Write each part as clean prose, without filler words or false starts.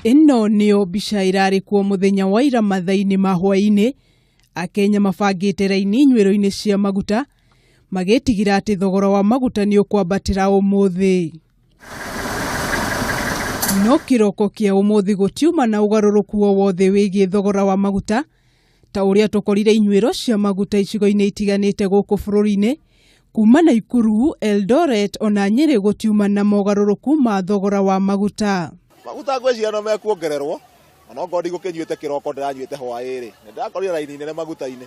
Ino niyo mbica irari kuo muthenya wa ira mathaini ma hwaini akenya mabangite raini nywiro-ini cia maguta magetigira ati thogora wa maguta ni ukwambatira umuthi. No kiroko kia umuthi gutiuma na ugaruruku wothe wigie thogora wa maguta ta uria tukorire inywiro cia maguta icigo-ini itiganite guku bururi-ini kuma Nakuru, Eldoret ona Nyeri gutiuma na mogaruruku ma thogora wa maguta. Maguta ngwiciria no mekuongererwo ona ngodi gukinyuite kiroko ndiranyuite hwairi ndakorire raini nene maguta-ini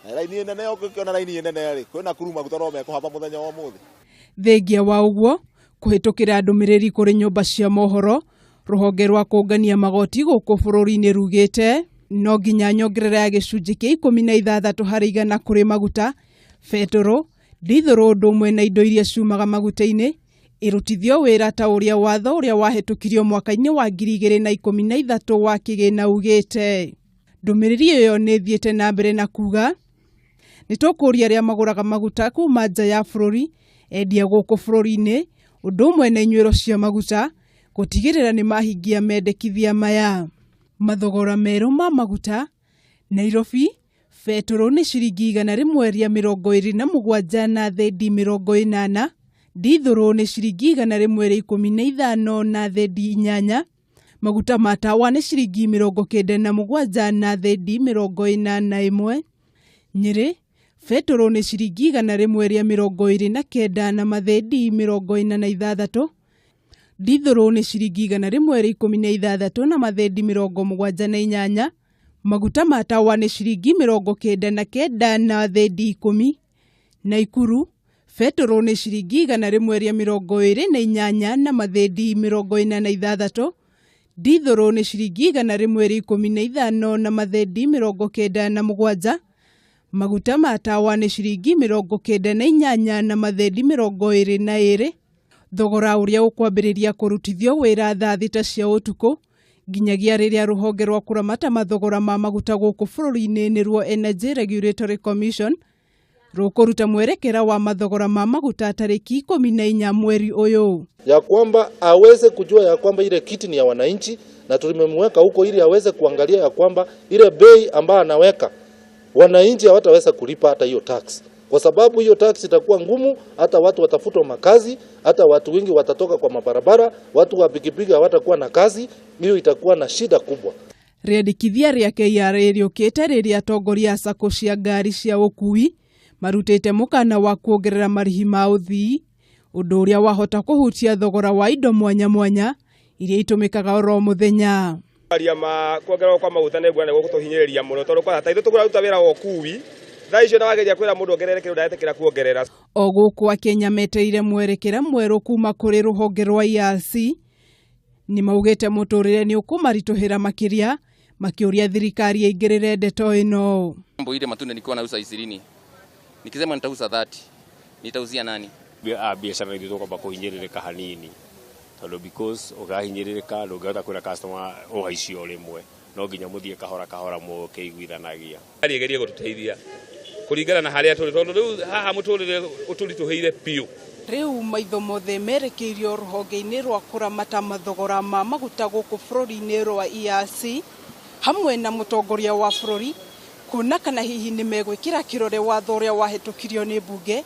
na raini nene ukiona raini nene ri kwina Nakuru maguta no mekuhamba muthenya wa muthi. Thengia wa uguo kuhitukira ndumiriri kuri nyumba cia mohoro ruhonge rwa kungania magoti guku bururi-ini rugite no nginya nyongerera ya gicunji kia 16 hari igana kuri maguta, betoro, dithoro ndumwe na indo iria ciumaga maguta-ini irutithio wira ta uria watho uria wahitukirio mwaka-ini wa 2013 wa kigina ugite. Ndumiriri iyo ni thiete na mbere na kuga nitukuria ria maguraga maguta kuma nja ya bururi endia guku bururi-ini undumwe na inywiro cia maguta gutigirira ni mahingia mendekithia maya. Mathogora meru ma maguta Nairobi betoro ni ciringi 127 na thendi 80, dithoro ni ciringi 115 na thendi 8, maguta ma tawa ni ciringi 97 na thendi 41, Nyeri betoro ni ciringi 129 na mathendi 46, dithoro ni ciringi 116 na mathendi 78, maguta ma tawa ni ciringi 99 na thendi 10, Nakuru betoro ni ciringi 128 na mathendi 46, dithoro ni ciringi 115 na mathendi 97, maguta ma tawa ni ciringi 98 na mathendi 22. Thogora uria ukwambiriria kurutithio wira thaa 6 cia utuku nginyagia riria ruhonge rwa kuramata mathogora ma maguta guku bururi-ini niruo Energy Regulatory Commission rukuruta mwerekera wa mathogora ma maguta tariki 14 mweri uyu, ya kwamba aweze kujua ya kwamba ile kiti ni ya wananchi na tulimemweka huko ili aweze kuangalia ya kwamba ile bei ambayo anaweka wananchi hawataweza kulipa hata hiyo tax. Kwa sababu hiyo tax itakuwa ngumu, hata watu watafutwa makazi, hata watu wengi watatoka kwa mabarabara, watu wa pikipiki hawatakuwa na kazi, hiyo itakuwa na shida kubwa. Riandikithia ria KRA riukite riria atongoria sako cia ngari cia ukui marutite mukana wa kuongerera marihi ma uthii, undu uria wahota kuhutia thogora wa indo mwanya mwanya iria itumikaga oro muthenya. Aria ma kuongererwo kwa maguta ne bwana gutuhinyiriria muno tondu kwa hata ithu tukuraruta wira wa ukui thaicio na wageria kwira mundu ongerere kindu ndaetekira kuongerera. O guku Akenya meteire mwerekera mweru kuma kuri ruhonge rwa IRC ni maugite muturire ni ukumarituhira makiria makiuria thirikari yaingirire ndeto ino. Mambo ile matunda nilikuwa nauza 20 nikisema nitauza 30 nitauzia nani? Biashara ndio kwa kuhinyirika hanini tondu because ugahinyirika ndungihota kwira customer uhaicio rimwe no nginya muthie kahora mukeiguithanagia arigerie gututeithia kuringana na haria turi tondu riu haha muturire uturituheire piu. Riu maitho mothe merekeirio ruhonge-ini rwa kuramata mathogora ma maguta guku bururi-ini rwa IRC hamwe na mutongoria wa bururi kuna kana hihi ni megwikira kirore watho uria wahitukirio ni bunge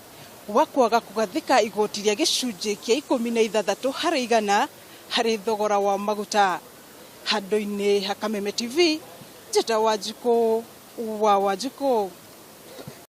wa kwaga kugathika igoti ria gicunji kia 16 hari igana hari thogora wa maguta. Handu-ini ha Kameme TV, Njeta Wanjiku wa Wanjiku.